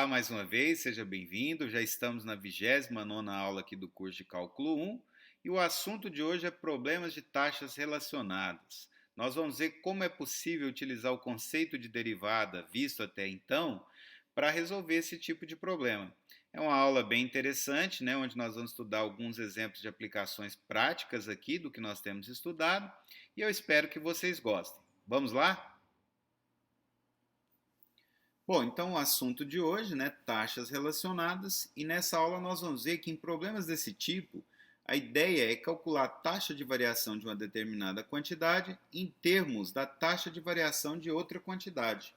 Olá mais uma vez, seja bem-vindo. Já estamos na 29ª aula aqui do curso de Cálculo 1 e o assunto de hoje é problemas de taxas relacionadas. Nós vamos ver como é possível utilizar o conceito de derivada visto até então para resolver esse tipo de problema. É uma aula bem interessante, né, onde nós vamos estudar alguns exemplos de aplicações práticas aqui do que nós temos estudado e eu espero que vocês gostem. Vamos lá? Bom, então o assunto de hoje, né, taxas relacionadas, e nessa aula nós vamos ver que em problemas desse tipo, a ideia é calcular a taxa de variação de uma determinada quantidade em termos da taxa de variação de outra quantidade.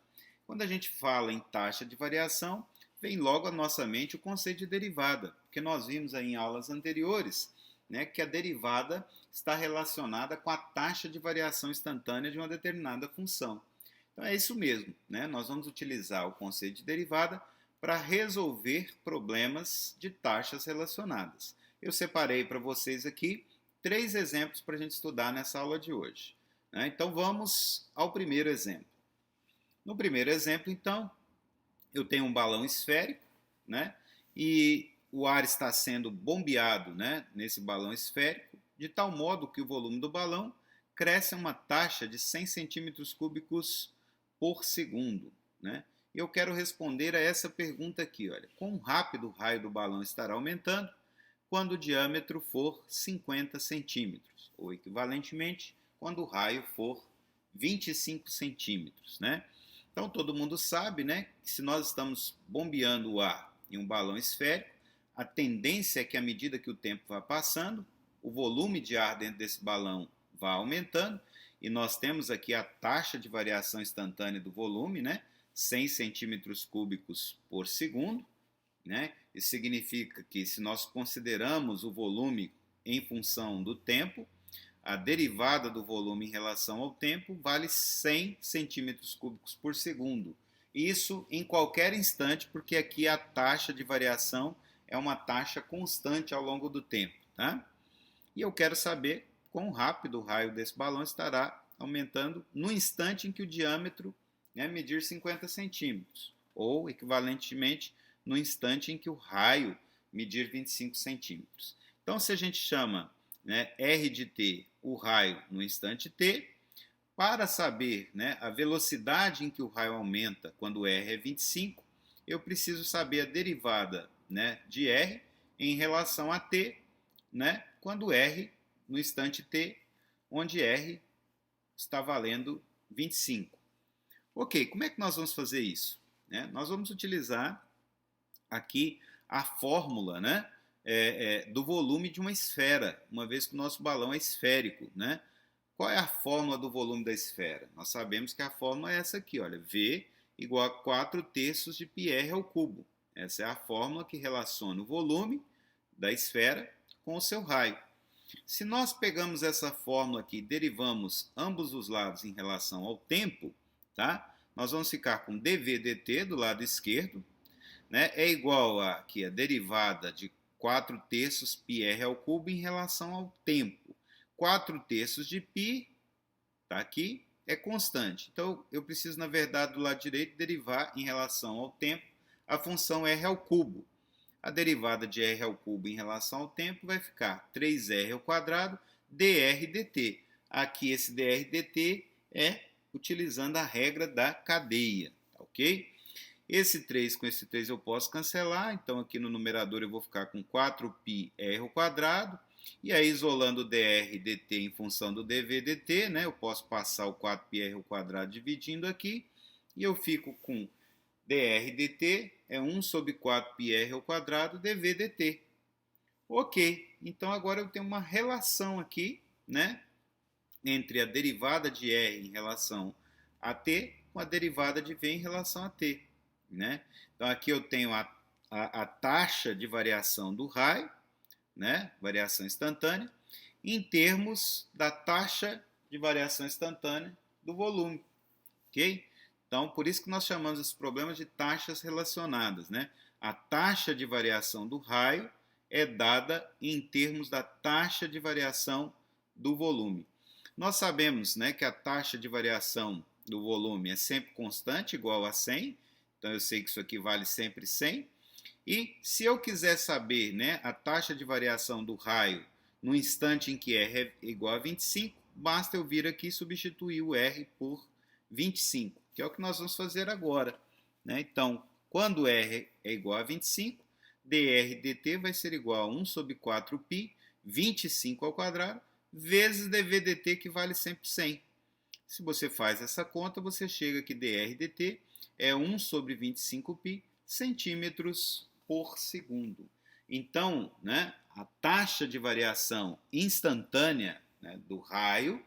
Quando a gente fala em taxa de variação, vem logo à nossa mente o conceito de derivada, porque nós vimos aí em aulas anteriores, né, que a derivada está relacionada com a taxa de variação instantânea de uma determinada função. Então é isso mesmo, né? Nós vamos utilizar o conceito de derivada para resolver problemas de taxas relacionadas. Eu separei para vocês aqui 3 exemplos para a gente estudar nessa aula de hoje, né? Então vamos ao primeiro exemplo. No primeiro exemplo, então, eu tenho um balão esférico, né? E o ar está sendo bombeado, né, nesse balão esférico, de tal modo que o volume do balão cresce a uma taxa de 100 centímetros cúbicos por segundo, né? Eu quero responder a essa pergunta aqui, olha, quão rápido o raio do balão estará aumentando quando o diâmetro for 50 centímetros, ou equivalentemente, quando o raio for 25 centímetros, né? Então todo mundo sabe, né, que se nós estamos bombeando o ar em um balão esférico, a tendência é que à medida que o tempo vai passando, o volume de ar dentro desse balão vai aumentando, e nós temos aqui a taxa de variação instantânea do volume, né, 100 centímetros cúbicos por segundo, né? Isso significa que se nós consideramos o volume em função do tempo, a derivada do volume em relação ao tempo vale 100 centímetros cúbicos por segundo. Isso em qualquer instante, porque aqui a taxa de variação é uma taxa constante ao longo do tempo, tá? E eu quero saber quão rápido o raio desse balão estará aumentando no instante em que o diâmetro, né, medir 50 centímetros, ou equivalentemente no instante em que o raio medir 25 centímetros. Então, se a gente chama, né, R de t o raio no instante t, para saber, né, a velocidade em que o raio aumenta quando R é 25, eu preciso saber a derivada, né, de R em relação a t, né, quando R no instante t, onde R está valendo 25. Ok, como é que nós vamos fazer isso? Nós vamos utilizar aqui a fórmula, né, do volume de uma esfera, uma vez que o nosso balão é esférico, né? Qual é a fórmula do volume da esfera? Nós sabemos que a fórmula é essa aqui, olha, V igual a 4 terços de πr ao cubo. Essa é a fórmula que relaciona o volume da esfera com o seu raio. Se nós pegamos essa fórmula aqui e derivamos ambos os lados em relação ao tempo, tá? Nós vamos ficar com dv dt do lado esquerdo, né? É igual a, aqui, a derivada de 4 terços πr ao cubo em relação ao tempo. 4 terços de π, tá aqui, é constante. Então, eu preciso, na verdade, do lado direito, derivar em relação ao tempo a função r ao cubo. A derivada de r ao cubo em relação ao tempo vai ficar 3r ao quadrado dr dt. Aqui esse dr dt é utilizando a regra da cadeia, tá, ok? Esse 3 com esse 3 eu posso cancelar, então aqui no numerador eu vou ficar com 4πr ao quadrado, e aí isolando o dr dt em função do dv dt, né, eu posso passar o 4πr ao quadrado dividindo aqui, e eu fico com dr dt é 1 sobre 4πr ao quadrado dv dt. Ok, então agora eu tenho uma relação aqui, né, entre a derivada de r em relação a t com a derivada de v em relação a t, né? Então aqui eu tenho a taxa de variação do raio, né, variação instantânea, em termos da taxa de variação instantânea do volume, ok? Então, por isso que nós chamamos esse problema de taxas relacionadas, né? A taxa de variação do raio é dada em termos da taxa de variação do volume. Nós sabemos, né, que a taxa de variação do volume é sempre constante, igual a 100. Então eu sei que isso aqui vale sempre 100. E se eu quiser saber, né, a taxa de variação do raio no instante em que R é igual a 25, basta eu vir aqui e substituir o R por 25, que é o que nós vamos fazer agora, né? Então, quando R é igual a 25, dr dt vai ser igual a 1 sobre 4π, 25 ao quadrado, vezes dv dt, que vale sempre 100. Se você faz essa conta, você chega que dr dt é 1 sobre 25π centímetros por segundo. Então, né, a taxa de variação instantânea, né, do raio,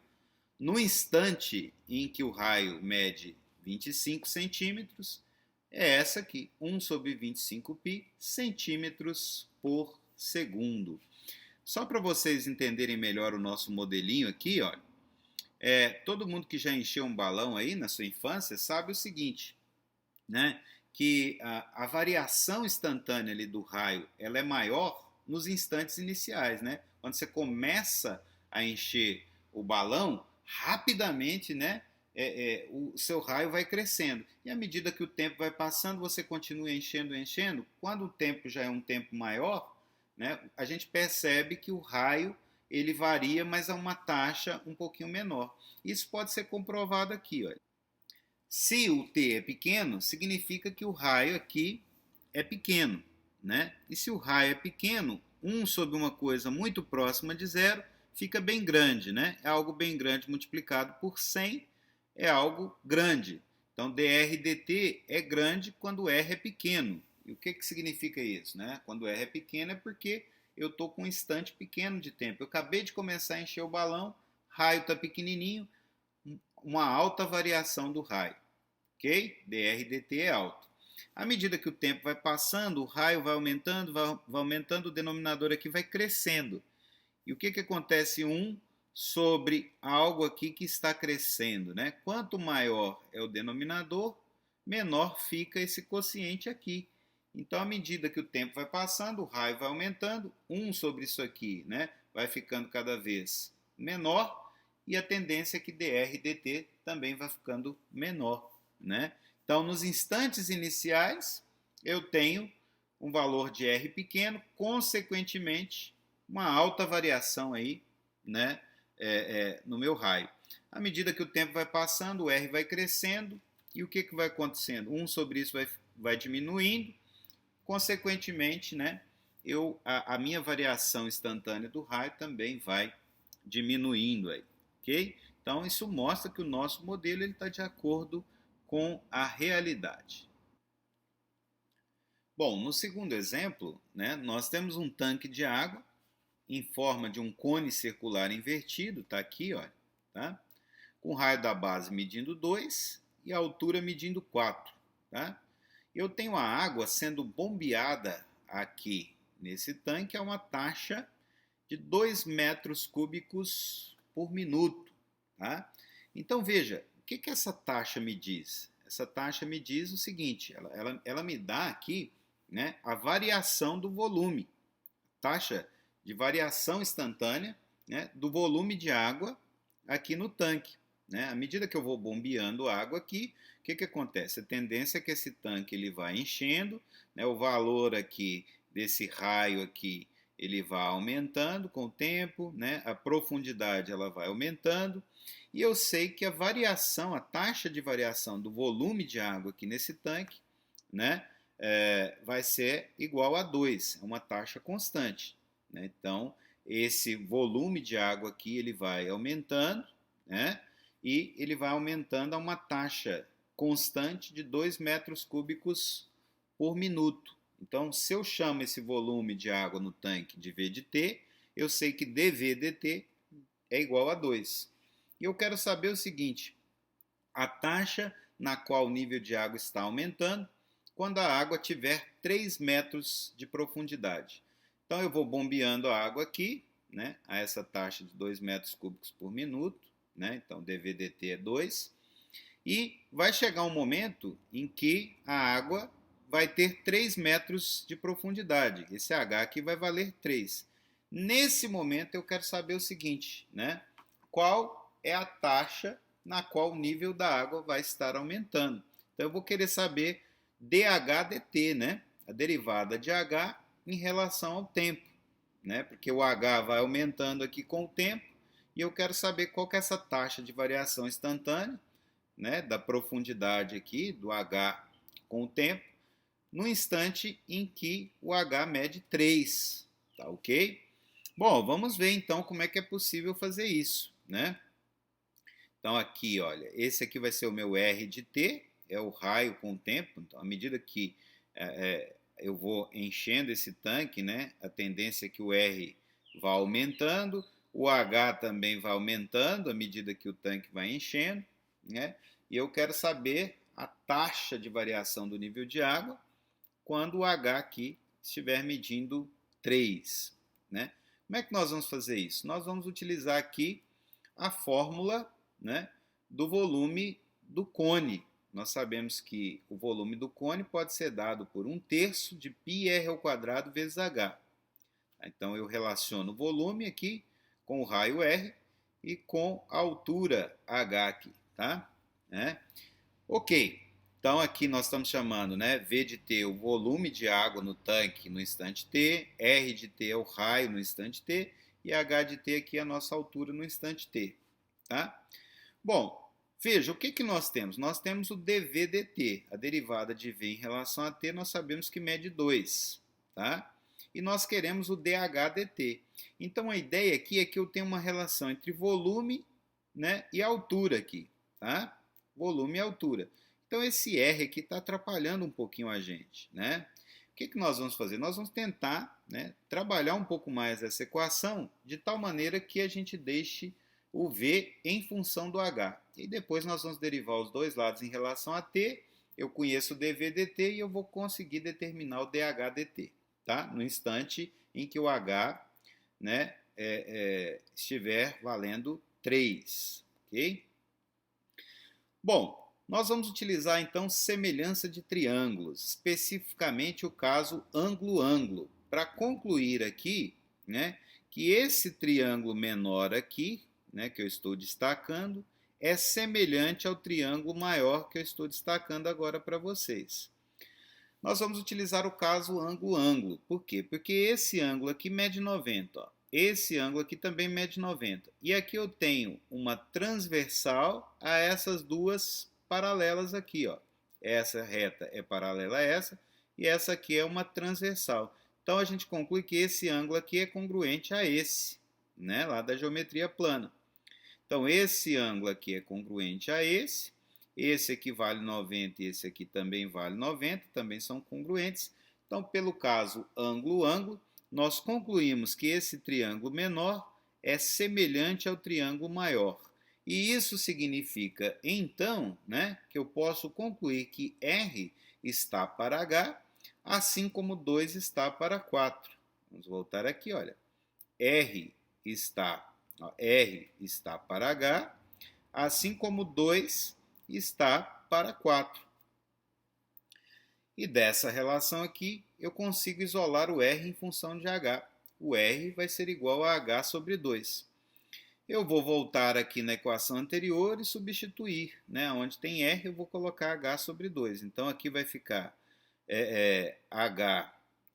no instante em que o raio mede 25 centímetros, é essa aqui, 1 sobre 25π centímetros por segundo. Só para vocês entenderem melhor o nosso modelinho aqui, olha, todo mundo que já encheu um balão aí na sua infância sabe o seguinte, né, que a variação instantânea ali do raio, ela é maior nos instantes iniciais, né? Quando você começa a encher o balão, rapidamente, né, o seu raio vai crescendo. E à medida que o tempo vai passando, você continua enchendo, enchendo. Quando o tempo já é um tempo maior, né, a gente percebe que o raio ele varia, mas a uma taxa um pouquinho menor. Isso pode ser comprovado aqui, olha. Se o t é pequeno, significa que o raio aqui é pequeno, né? E se o raio é pequeno, 1 sobre uma coisa muito próxima de zero fica bem grande, né? É algo bem grande multiplicado por 100 é algo grande. Então, dr dt é grande quando r é pequeno. E o que significa isso, né? Quando r é pequeno é porque eu estou com um instante pequeno de tempo. Eu acabei de começar a encher o balão, raio está pequenininho, uma alta variação do raio, ok? dr dt é alto. À medida que o tempo vai passando, o raio vai aumentando, o denominador aqui vai crescendo. E o que acontece? 1 sobre algo aqui que está crescendo, né? Quanto maior é o denominador, menor fica esse quociente aqui. Então, à medida que o tempo vai passando, o raio vai aumentando, 1 sobre isso aqui, né, vai ficando cada vez menor, e a tendência é que dr dt também vai ficando menor, né? Então, nos instantes iniciais, eu tenho um valor de R pequeno, consequentemente, uma alta variação aí, né, no meu raio. À medida que o tempo vai passando, o R vai crescendo, e o que vai acontecendo? 1 sobre isso vai diminuindo, consequentemente, né, a minha variação instantânea do raio também vai diminuindo aí. Okay? Então, isso mostra que o nosso modelo está de acordo com a realidade. Bom, no segundo exemplo, né, nós temos um tanque de água em forma de um cone circular invertido, está aqui, olha, tá? Com o raio da base medindo 2 e a altura medindo 4. Tá? Eu tenho a água sendo bombeada aqui nesse tanque a uma taxa de 2 metros cúbicos por minuto. Tá? Então, veja, o que essa taxa me diz? Essa taxa me diz o seguinte, ela me dá aqui, né, a variação do volume, taxa de variação instantânea, né, do volume de água aqui no tanque. Né? À medida que eu vou bombeando água aqui, o que acontece? A tendência é que esse tanque ele vai enchendo, né, o valor aqui desse raio aqui ele vai aumentando com o tempo, né? A profundidade ela vai aumentando, e eu sei que a variação, a taxa de variação do volume de água aqui nesse tanque, né, vai ser igual a 2, é uma taxa constante. Né? Então, esse volume de água aqui ele vai aumentando, né? E ele vai aumentando a uma taxa constante de 2 metros cúbicos por minuto. Então, se eu chamo esse volume de água no tanque de V de T, eu sei que dV dt é igual a 2. E eu quero saber o seguinte, a taxa na qual o nível de água está aumentando quando a água tiver 3 metros de profundidade. Então, eu vou bombeando a água aqui, né, a essa taxa de 2 metros cúbicos por minuto, né, então dV dt é 2, e vai chegar um momento em que a água vai ter 3 metros de profundidade. Esse H aqui vai valer 3. Nesse momento eu quero saber o seguinte, né? Qual é a taxa na qual o nível da água vai estar aumentando? Então eu vou querer saber dH dt, né? A derivada de H em relação ao tempo, né? Porque o H vai aumentando aqui com o tempo e eu quero saber qual que é essa taxa de variação instantânea, né? Da profundidade aqui do H com o tempo, no instante em que o H mede 3, tá ok? Bom, vamos ver então como é que é possível fazer isso, né? Então aqui, olha, esse aqui vai ser o meu R de T, é o raio com o tempo. Então, à medida que eu vou enchendo esse tanque, né, a tendência é que o R vá aumentando, o H também vai aumentando à medida que o tanque vai enchendo, né? E eu quero saber a taxa de variação do nível de água quando o H aqui estiver medindo 3, né? Como é que nós vamos fazer isso? Nós vamos utilizar aqui a fórmula, né, do volume do cone. Nós sabemos que o volume do cone pode ser dado por 1/3 de πr² vezes h. Então eu relaciono o volume aqui com o raio R e com a altura h aqui, tá? Ok. Então aqui nós estamos chamando, né, V de T o volume de água no tanque no instante T, R de T é o raio no instante T e H de T aqui é a nossa altura no instante T. Tá? Bom, veja, o que nós temos? Nós temos o dV dt, a derivada de V em relação a T, nós sabemos que mede 2, tá? E nós queremos o dH dt. Então a ideia aqui é que eu tenho uma relação entre volume, né, e altura aqui, tá? Volume e altura. Então esse R aqui está atrapalhando um pouquinho a gente, né? O que nós vamos fazer? Nós vamos tentar, né, trabalhar um pouco mais essa equação de tal maneira que a gente deixe o V em função do H. E depois nós vamos derivar os dois lados em relação a T. Eu conheço o dV dt e eu vou conseguir determinar o dH dt, tá? No instante em que o H, né, estiver valendo 3, ok? Bom, nós vamos utilizar então semelhança de triângulos, especificamente o caso ângulo-ângulo, para concluir aqui, né, que esse triângulo menor aqui, né, que eu estou destacando, é semelhante ao triângulo maior que eu estou destacando agora para vocês. Nós vamos utilizar o caso ângulo-ângulo. Por quê? Porque esse ângulo aqui mede 90. Ó. Esse ângulo aqui também mede 90. E aqui eu tenho uma transversal a essas duas paralelas aqui. Ó. Essa reta é paralela a essa e essa aqui é uma transversal. Então a gente conclui que esse ângulo aqui é congruente a esse, né, lá da geometria plana. Então esse ângulo aqui é congruente a esse aqui vale 90 e esse aqui também vale 90, também são congruentes. Então, pelo caso ângulo-ângulo, nós concluímos que esse triângulo menor é semelhante ao triângulo maior. E isso significa, então, né, que eu posso concluir que R está para H, assim como 2 está para 4. Vamos voltar aqui, olha. R está para H, assim como 2 está para 4. E dessa relação aqui, eu consigo isolar o R em função de H. O R vai ser igual a H sobre 2. Eu vou voltar aqui na equação anterior e substituir, né? Onde tem R, eu vou colocar H sobre 2. Então, aqui vai ficar H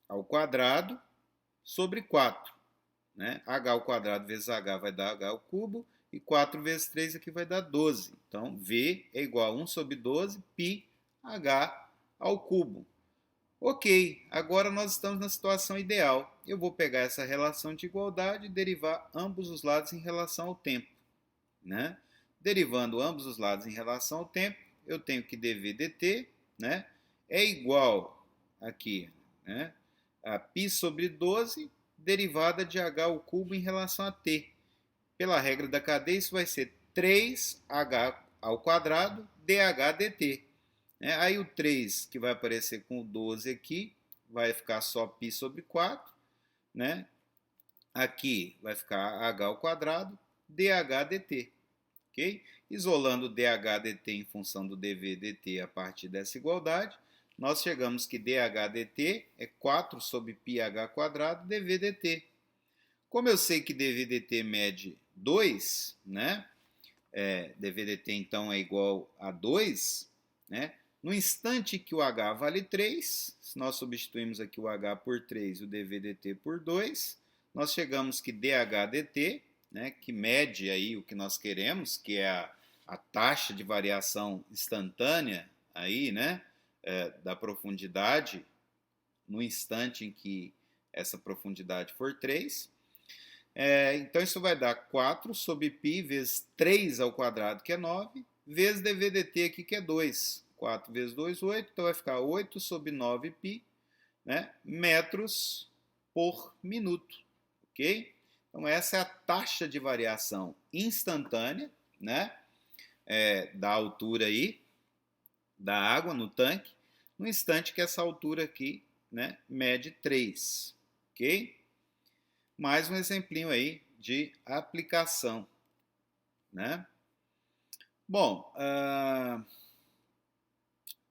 ao quadrado sobre 4. Né? H ao quadrado vezes H vai dar H ao cubo. E 4 vezes 3 aqui vai dar 12. Então, V é igual a 1 sobre 12 π H ao cubo. Ok, agora nós estamos na situação ideal. Eu vou pegar essa relação de igualdade e derivar ambos os lados em relação ao tempo. Né? Derivando ambos os lados em relação ao tempo, eu tenho que dV dt, né, é igual aqui, né, a π sobre 12, derivada de H ao cubo em relação a t. Pela regra da cadeia, isso vai ser 3h ao quadrado dH dt. Aí o 3, que vai aparecer com o 12 aqui, vai ficar só π sobre 4. Né? Aqui vai ficar h ao quadrado dH dt. Okay? Isolando dH dt em função do dV dt a partir dessa igualdade, nós chegamos que dH dt é 4 sobre πh quadrado dV dt. Como eu sei que dV dt mede 2, né? DV dt então é igual a 2, né? No instante que o h vale 3, se nós substituímos aqui o h por 3 e o dv dt por 2, nós chegamos que dh dt, né, que mede aí o que nós queremos, que é a taxa de variação instantânea aí, né, da profundidade no instante em que essa profundidade for 3. Então isso vai dar 4 sobre π vezes 3 ao quadrado, que é 9, vezes dv dt aqui, que é 2. 4 vezes 2, 8, então vai ficar 8 sobre 9π, né, metros por minuto, ok? Então essa é a taxa de variação instantânea, né, da altura aí, da água no tanque, no instante que essa altura aqui, né, mede 3, ok? Mais um exemplinho aí de aplicação, né? Bom,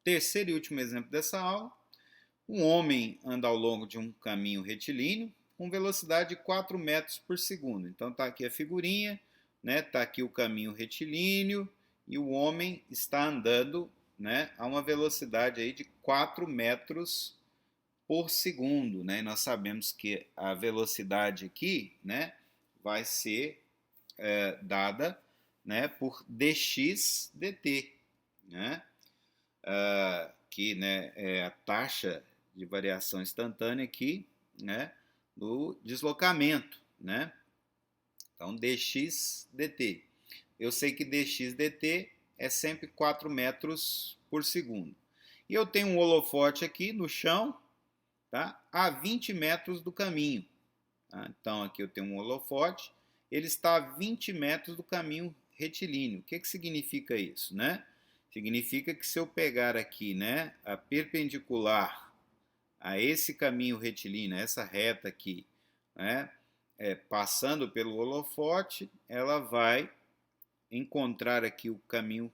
terceiro e último exemplo dessa aula. Um homem anda ao longo de um caminho retilíneo com velocidade de 4 metros por segundo. Então está aqui a figurinha, né? Está aqui o caminho retilíneo e o homem está andando, né, a uma velocidade aí de 4 metros por segundo, né? E nós sabemos que a velocidade aqui, né, vai ser dada, né, por dx dt, né? Que, né, é a taxa de variação instantânea aqui, né, do deslocamento, né? Então, dx dt. Eu sei que dx dt é sempre 4 metros por segundo. E eu tenho um holofote aqui no chão, tá, a 20 metros do caminho. Tá? Então, aqui eu tenho um holofote, ele está a 20 metros do caminho retilíneo. O que significa isso, né? Significa que se eu pegar aqui, né, a perpendicular a esse caminho retilíneo, essa reta aqui, né, passando pelo holofote, ela vai encontrar aqui o caminho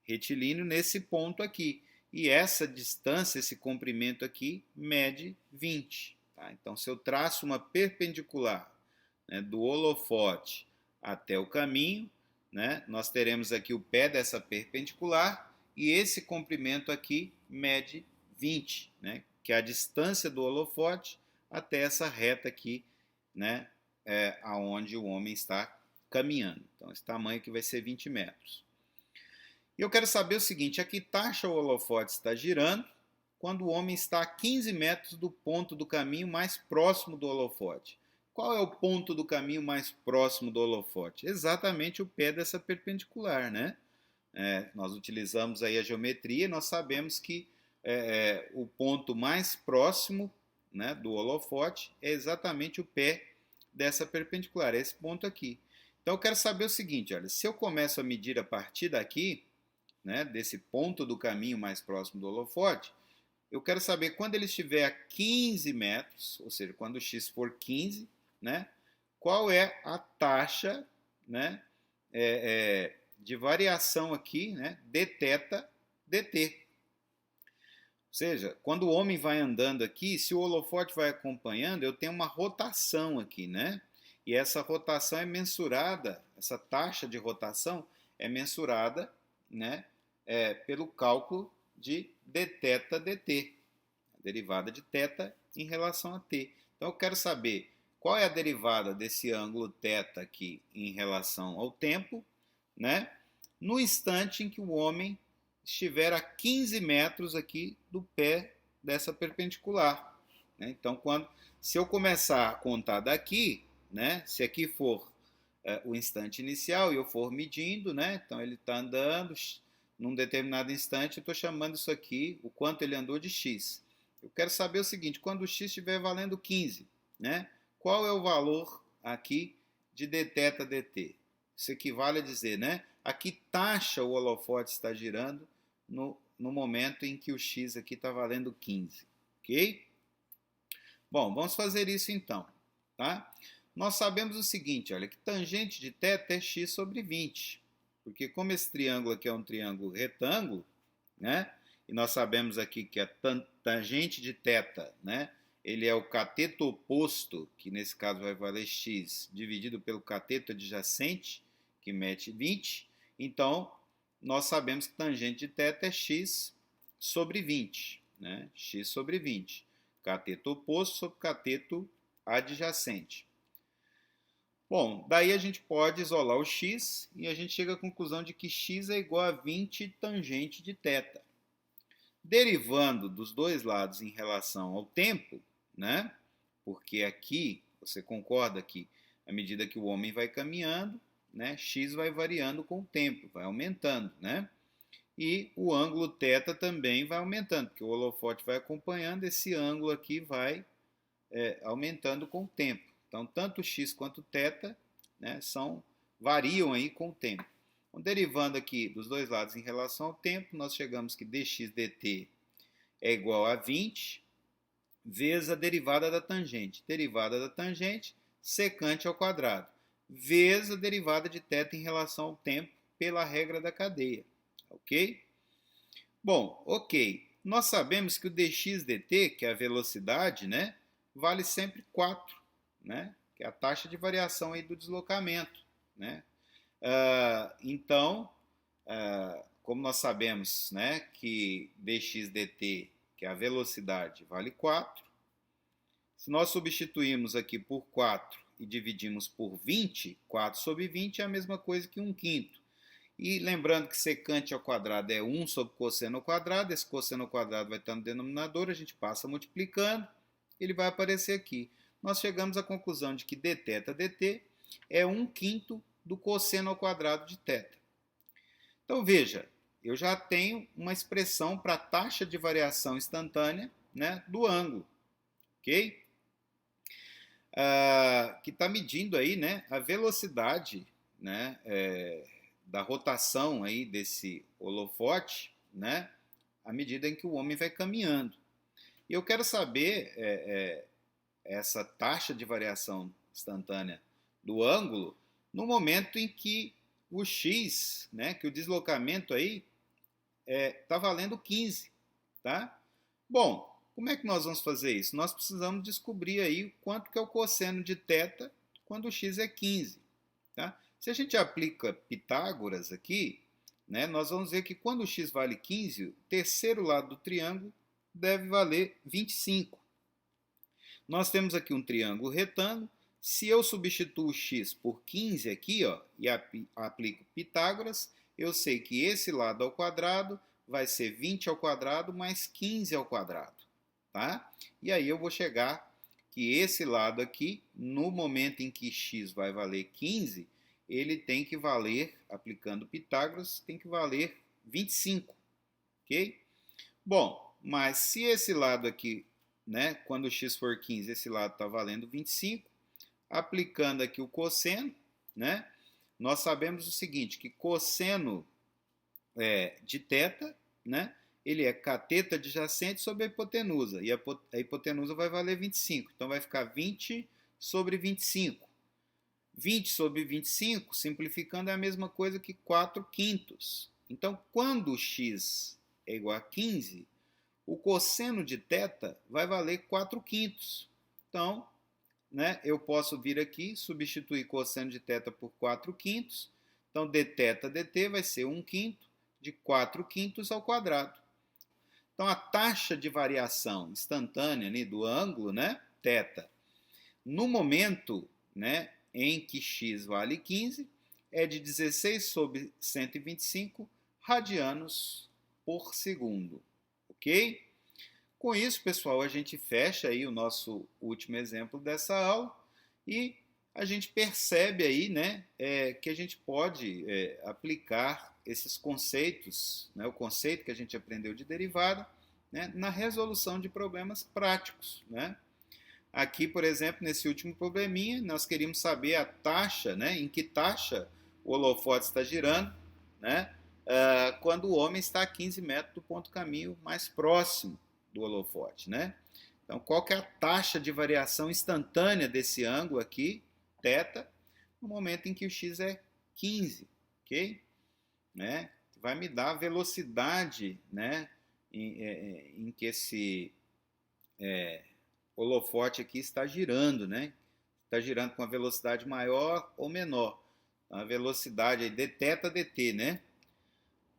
retilíneo nesse ponto aqui. E essa distância, esse comprimento aqui, mede 20. Tá? Então, se eu traço uma perpendicular, né, do holofote até o caminho, né, nós teremos aqui o pé dessa perpendicular e esse comprimento aqui mede 20, né, que é a distância do holofote até essa reta aqui, né, aonde o homem está caminhando. Então, esse tamanho aqui vai ser 20 metros. E eu quero saber o seguinte, a que taxa o holofote está girando quando o homem está a 15 metros do ponto do caminho mais próximo do holofote? Qual é o ponto do caminho mais próximo do holofote? Exatamente o pé dessa perpendicular, né? Nós utilizamos aí a geometria e nós sabemos que o ponto mais próximo, né, do holofote é exatamente o pé dessa perpendicular, esse ponto aqui. Então eu quero saber o seguinte, olha, se eu começo a medir a partir daqui, né, desse ponto do caminho mais próximo do holofote, eu quero saber quando ele estiver a 15 metros, ou seja, quando o x for 15, né, qual é a taxa, né, de variação aqui, né, de θ dt. Ou seja, quando o homem vai andando aqui, se o holofote vai acompanhando, eu tenho uma rotação aqui, né? E essa rotação é mensurada, essa taxa de rotação é mensurada, né, pelo cálculo de dθ dt, a derivada de θ em relação a t. Então eu quero saber qual é a derivada desse ângulo θ aqui em relação ao tempo, né, no instante em que o homem estiver a 15 metros aqui do pé dessa perpendicular. Né? Então, se eu começar a contar daqui, né, se aqui for o instante inicial e eu for medindo, né, então ele está andando, num determinado instante eu estou chamando isso aqui, o quanto ele andou, de x. Eu quero saber o seguinte, quando o x estiver valendo 15, né, qual é o valor aqui de dθ dt? Isso equivale a dizer, né, a que taxa o holofote está girando no momento em que o x aqui está valendo 15, ok? Bom, vamos fazer isso então, tá? Nós sabemos o seguinte, olha, que tangente de θ é x sobre 20, porque como esse triângulo aqui é um triângulo retângulo, né? E nós sabemos aqui que a tangente de θ, né, ele é o cateto oposto, que nesse caso vai valer x, dividido pelo cateto adjacente, que mede 20. Então, nós sabemos que tangente de θ é x sobre 20, né? X sobre 20. Cateto oposto sobre cateto adjacente. Bom, daí a gente pode isolar o x e a gente chega à conclusão de que x é igual a 20 tangente de θ. Derivando dos dois lados em relação ao tempo, né? Porque aqui, você concorda que à medida que o homem vai caminhando, né, x vai variando com o tempo, vai aumentando, né? E o ângulo θ também vai aumentando, porque o holofote vai acompanhando, esse ângulo aqui vai aumentando com o tempo. Então, tanto x quanto θ, né, variam aí com o tempo. Então, derivando aqui dos dois lados em relação ao tempo, nós chegamos que dx dt é igual a 20 vezes a derivada da tangente. Derivada da tangente, secante ao quadrado, vezes a derivada de θ em relação ao tempo pela regra da cadeia. Ok? Bom, ok. Nós sabemos que o dx dt, que é a velocidade, né, vale sempre 4, né, que é a taxa de variação aí do deslocamento, né? Então, como nós sabemos, né, que dx dt, que é a velocidade, vale 4, se nós substituirmos aqui por 4 e dividimos por 20, 4 sobre 20 é a mesma coisa que 1/5. E lembrando que secante ao quadrado é 1 sobre cosseno ao quadrado, esse cosseno ao quadrado vai estar no denominador, a gente passa multiplicando, ele vai aparecer aqui. Nós chegamos à conclusão de que dθ dt é 1/5 do cosseno ao quadrado de θ. Então veja, eu já tenho uma expressão para a taxa de variação instantânea, né, do ângulo, ok? Que está medindo aí, né, a velocidade, né, da rotação aí desse holofote, né, à medida em que o homem vai caminhando. E eu quero saber essa taxa de variação instantânea do ângulo no momento em que o x, né, que o deslocamento aí está valendo 15, tá? Bom, como é que nós vamos fazer isso? Nós precisamos descobrir aí quanto que é o cosseno de θ quando o x é 15, tá? Se a gente aplica Pitágoras aqui, né, nós vamos ver que quando o x vale 15, o terceiro lado do triângulo deve valer 25. Nós temos aqui um triângulo retângulo. Se eu substituo o x por 15 aqui, ó, e aplico Pitágoras, eu sei que esse lado ao quadrado vai ser 20 ao quadrado mais 15 ao quadrado, tá? E aí eu vou chegar que esse lado aqui, no momento em que x vai valer 15, ele tem que valer, aplicando Pitágoras, tem que valer 25, ok? Bom, mas se esse lado aqui, né, quando o x for 15, esse lado está valendo 25, aplicando aqui o cosseno, né, nós sabemos o seguinte, que cosseno de θ, né, ele é cateto adjacente sobre a hipotenusa, e a hipotenusa vai valer 25, então vai ficar 20 sobre 25. 20 sobre 25, simplificando, é a mesma coisa que 4/5. Então, quando x é igual a 15, o cosseno de θ vai valer 4/5. Então, né, eu posso vir aqui, substituir cosseno de θ por 4/5. Então, dθ dt vai ser 1/5 de 4/5 ao quadrado. Então, a taxa de variação instantânea, né, do ângulo, né, θ, no momento, né, em que x vale 15, é de 16 sobre 125 radianos por segundo. Ok? Com isso, pessoal, a gente fecha aí o nosso último exemplo dessa aula e a gente percebe aí, né, que a gente pode aplicar esses conceitos, né, o conceito que a gente aprendeu de derivada, né, na resolução de problemas práticos, né? Aqui, por exemplo, nesse último probleminha, nós queríamos saber a taxa, né, em que taxa o holofote está girando, né, quando o homem está a 15 metros do ponto caminho mais próximo do holofote, né? Então, qual que é a taxa de variação instantânea desse ângulo aqui, θ, no momento em que o x é 15, ok? Né? Vai me dar a velocidade, né, em que esse holofote aqui está girando, né? Está girando com uma velocidade maior ou menor. A velocidade aí, dθ dt, né?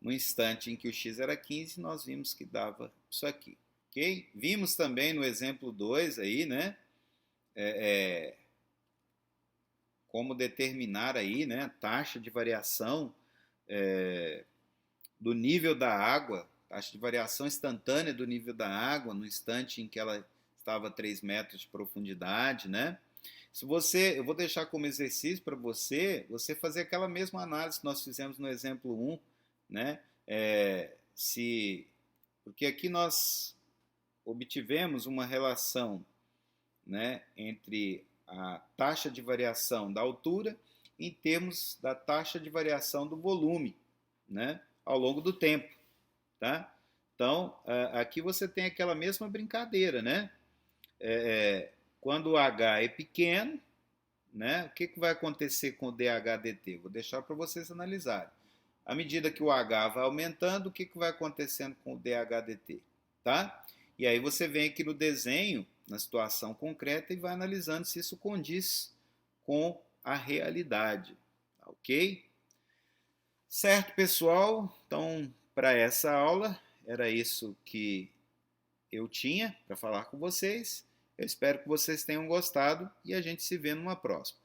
no instante em que o x era 15, nós vimos que dava isso aqui, ok? Vimos também no exemplo 2 aí, né, como determinar aí, né, a taxa de variação do nível da água, taxa de variação instantânea do nível da água no instante em que ela estava a 3 metros de profundidade, né? Se você, eu vou deixar como exercício para você fazer aquela mesma análise que nós fizemos no exemplo 1, né? Porque aqui nós obtivemos uma relação, né, entre a taxa de variação da altura em termos da taxa de variação do volume, né, ao longo do tempo, tá? Então, aqui você tem aquela mesma brincadeira, né? Quando o H é pequeno, né, o que vai acontecer com o dH/dt? Vou deixar para vocês analisarem. À medida que o H vai aumentando, o que vai acontecendo com o dH/dt? Tá? E aí você vem aqui no desenho, na situação concreta, e vai analisando se isso condiz com a realidade. Ok? Certo, pessoal? Então, para essa aula, era isso que eu tinha para falar com vocês. Eu espero que vocês tenham gostado e a gente se vê numa próxima.